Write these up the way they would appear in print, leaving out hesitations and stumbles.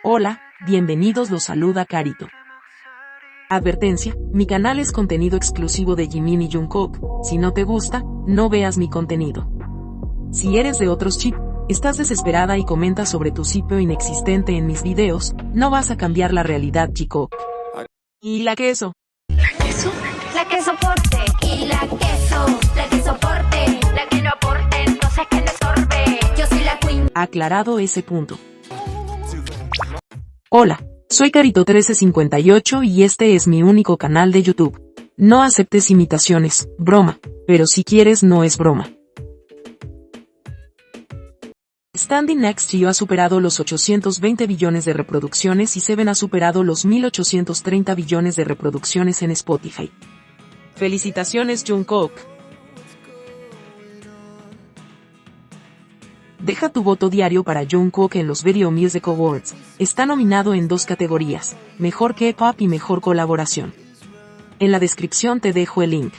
Hola, bienvenidos, los saluda Carito. Advertencia, mi canal es contenido exclusivo de Jimin y Jungkook, si no te gusta, no veas mi contenido. Si eres de otros chip, estás desesperada y comentas sobre tu sitio inexistente en mis videos, no vas a cambiar la realidad, chico. ¿Y la queso? ¿La queso? La que soporte. Y la que soporte. La que no aporte, entonces que le sorbe. Yo soy la queen. Aclarado ese punto. Hola, soy Carito1358 y este es mi único canal de YouTube. No aceptes imitaciones, broma, pero si quieres no es broma. Standing Next to You ha superado los 820 billones de reproducciones y Seven ha superado los 1830 billones de reproducciones en Spotify. ¡Felicitaciones, Jungkook! Deja tu voto diario para Jungkook en los Video Music Awards. Está nominado en 2 categorías, Mejor K-Pop y Mejor Colaboración. En la descripción te dejo el link.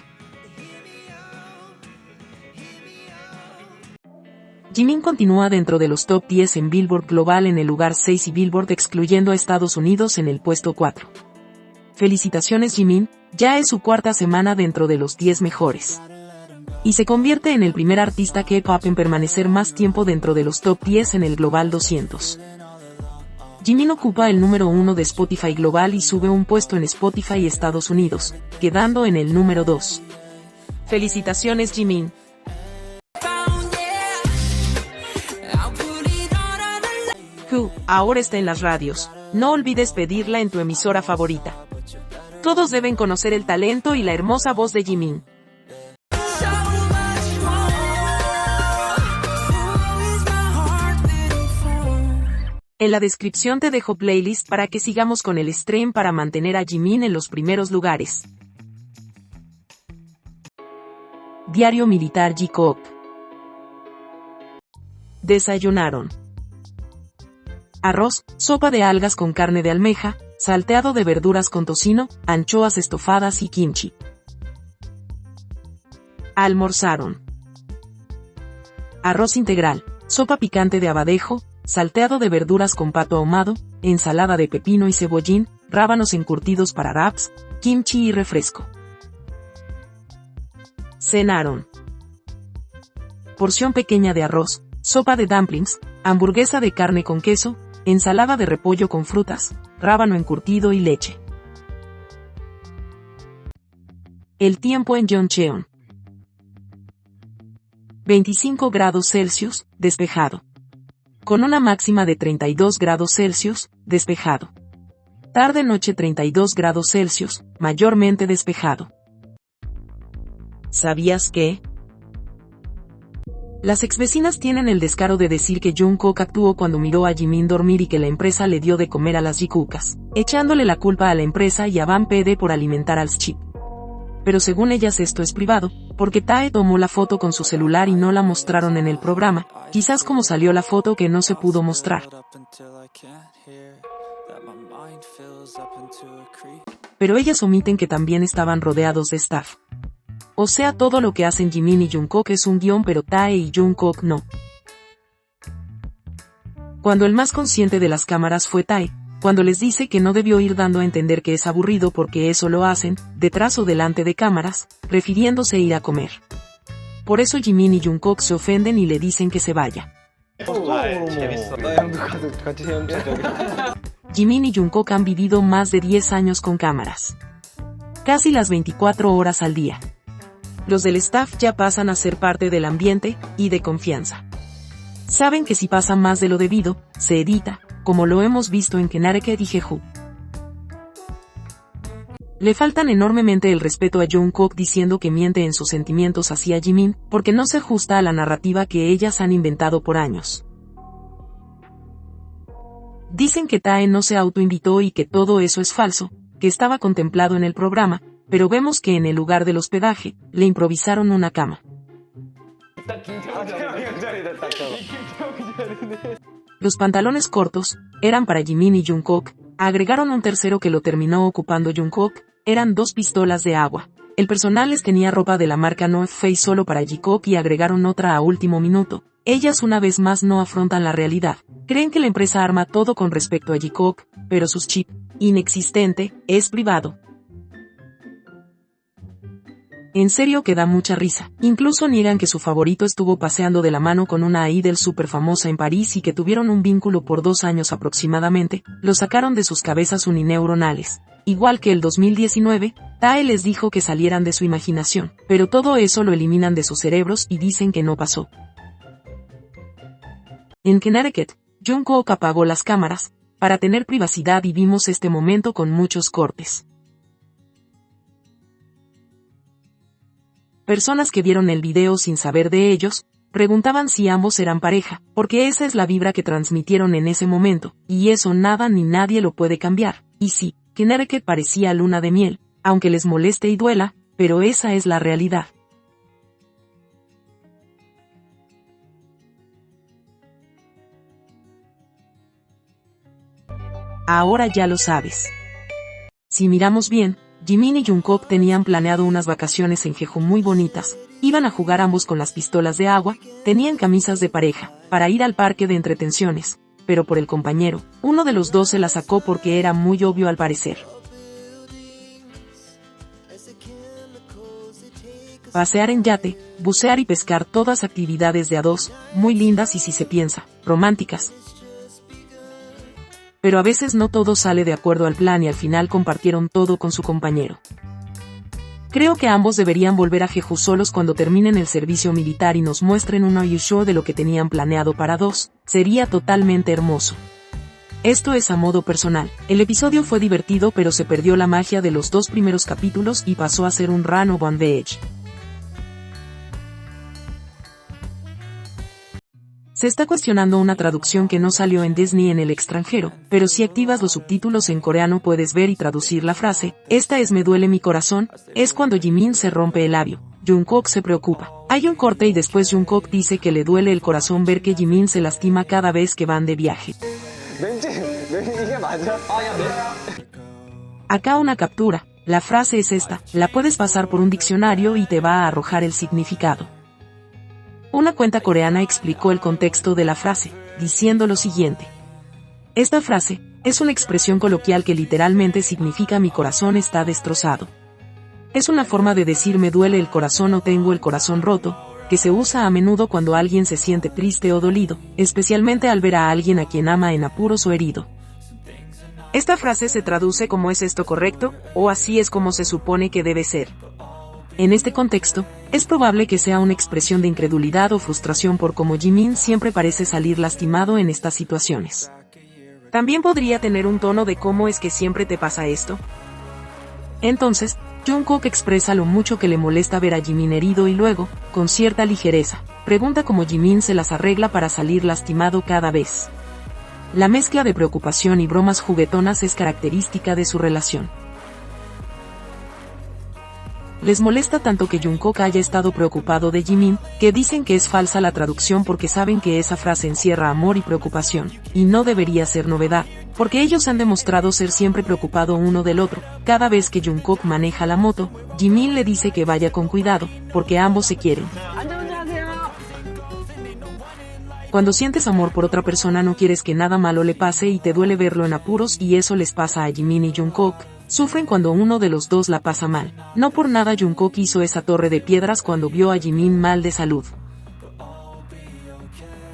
Jimin continúa dentro de los top 10 en Billboard Global en el lugar 6 y Billboard excluyendo a Estados Unidos en el puesto 4. Felicitaciones, Jimin, ya es su 4ª semana dentro de los 10 mejores. Y se convierte en el primer artista K-pop en permanecer más tiempo dentro de los top 10 en el Global 200. Jimin ocupa el número 1 de Spotify Global y sube un puesto en Spotify Estados Unidos, quedando en el número 2. Felicitaciones, Jimin. Ahora está en las radios. No olvides pedirla en tu emisora favorita. Todos deben conocer el talento y la hermosa voz de Jimin. En la descripción te dejo playlist para que sigamos con el stream para mantener a Jimin en los primeros lugares. Diario Militar Jungkook. Desayunaron arroz, sopa de algas con carne de almeja, salteado de verduras con tocino, anchoas estofadas y kimchi. Almorzaron arroz integral, sopa picante de abadejo, salteado de verduras con pato ahumado, ensalada de pepino y cebollín, rábanos encurtidos para wraps, kimchi y refresco. Cenaron porción pequeña de arroz, sopa de dumplings, hamburguesa de carne con queso, ensalada de repollo con frutas, rábano encurtido y leche. El tiempo en Yeoncheon. 25 grados Celsius, despejado. Con una máxima de 32 grados Celsius, despejado. Tarde-noche 32 grados Celsius, mayormente despejado. ¿Sabías que? Las exvecinas tienen el descaro de decir que Jungkook actuó cuando miró a Jimin dormir y que la empresa le dio de comer a las jikukas, echándole la culpa a la empresa y a Bang PD por alimentar al chip. Pero según ellas esto es privado, porque Tae tomó la foto con su celular y no la mostraron en el programa, quizás como salió la foto que no se pudo mostrar. Pero ellas omiten que también estaban rodeados de staff. O sea, todo lo que hacen Jimin y Jungkook es un guión, pero Tae y Jungkook no. Cuando el más consciente de las cámaras fue Tae, cuando les dice que no debió ir dando a entender que es aburrido porque eso lo hacen, detrás o delante de cámaras, refiriéndose a ir a comer. Por eso Jimin y Jungkook se ofenden y le dicen que se vaya. Jimin y Jungkook han vivido más de 10 años con cámaras. Casi las 24 horas al día. Los del staff ya pasan a ser parte del ambiente y de confianza. Saben que si pasa más de lo debido, se edita, como lo hemos visto en Kenareke y Jeju. Le faltan enormemente el respeto a Jungkook diciendo que miente en sus sentimientos hacia Jimin, porque no se ajusta a la narrativa que ellas han inventado por años. Dicen que Tae no se autoinvitó y que todo eso es falso, que estaba contemplado en el programa, pero vemos que en el lugar del hospedaje, le improvisaron una cama. Los pantalones cortos, eran para Jimin y Jungkook, agregaron un tercero que lo terminó ocupando Jungkook, eran 2 pistolas de agua. El personal les tenía ropa de la marca North Face solo para Jungkook y agregaron otra a último minuto. Ellas una vez más no afrontan la realidad. Creen que la empresa arma todo con respecto a Jikook, pero su chip, inexistente, es privado. En serio que da mucha risa. Incluso niegan que su favorito estuvo paseando de la mano con una idol súper famosa en París y que tuvieron un vínculo por 2 años aproximadamente. Lo sacaron de sus cabezas unineuronales. Igual que el 2019, Tae les dijo que salieran de su imaginación, pero todo eso lo eliminan de sus cerebros y dicen que no pasó. En Connecticut, Jungkook apagó las cámaras para tener privacidad y vimos este momento con muchos cortes. Personas que vieron el video sin saber de ellos, preguntaban si ambos eran pareja, porque esa es la vibra que transmitieron en ese momento, y eso nada ni nadie lo puede cambiar. Y sí, Connecticut parecía luna de miel, aunque les moleste y duela, pero esa es la realidad. Ahora ya lo sabes. Si miramos bien, Jimin y Jungkook tenían planeado unas vacaciones en Jeju muy bonitas, iban a jugar ambos con las pistolas de agua, tenían camisas de pareja, para ir al parque de entretenciones, pero por el compañero, uno de los dos se la sacó porque era muy obvio al parecer. Pasear en yate, bucear y pescar, todas actividades de a dos, muy lindas y si se piensa, románticas. Pero a veces no todo sale de acuerdo al plan y al final compartieron todo con su compañero. Creo que ambos deberían volver a Jeju solos cuando terminen el servicio militar y nos muestren un Are You Sure de lo que tenían planeado para dos, sería totalmente hermoso. Esto es a modo personal. El episodio fue divertido pero se perdió la magia de los 2 primeros capítulos y pasó a ser un run of on the edge. Se está cuestionando una traducción que no salió en Disney en el extranjero, pero si activas los subtítulos en coreano puedes ver y traducir la frase, esta es me duele mi corazón, es cuando Jimin se rompe el labio. Jungkook se preocupa. Hay un corte y después Jungkook dice que le duele el corazón ver que Jimin se lastima cada vez que van de viaje. Acá una captura, la frase es esta, la puedes pasar por un diccionario y te va a arrojar el significado. Una cuenta coreana explicó el contexto de la frase, diciendo lo siguiente. Esta frase es una expresión coloquial que literalmente significa mi corazón está destrozado. Es una forma de decir me duele el corazón o tengo el corazón roto, que se usa a menudo cuando alguien se siente triste o dolido, especialmente al ver a alguien a quien ama en apuros o herido. Esta frase se traduce como ¿es esto correcto? O así es como se supone que debe ser. En este contexto, es probable que sea una expresión de incredulidad o frustración por cómo Jimin siempre parece salir lastimado en estas situaciones. También podría tener un tono de ¿cómo es que siempre te pasa esto? Entonces, Jungkook expresa lo mucho que le molesta ver a Jimin herido y luego, con cierta ligereza, pregunta cómo Jimin se las arregla para salir lastimado cada vez. La mezcla de preocupación y bromas juguetonas es característica de su relación. Les molesta tanto que Jungkook haya estado preocupado de Jimin, que dicen que es falsa la traducción porque saben que esa frase encierra amor y preocupación, y no debería ser novedad, porque ellos han demostrado ser siempre preocupado uno del otro. Cada vez que Jungkook maneja la moto, Jimin le dice que vaya con cuidado, porque ambos se quieren. Cuando sientes amor por otra persona no quieres que nada malo le pase y te duele verlo en apuros y eso les pasa a Jimin y Jungkook. Sufren cuando uno de los dos la pasa mal. No por nada Jungkook hizo esa torre de piedras cuando vio a Jimin mal de salud.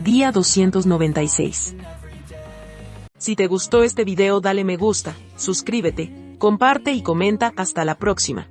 Día 296. Si te gustó este video dale me gusta, suscríbete, comparte y comenta. Hasta la próxima.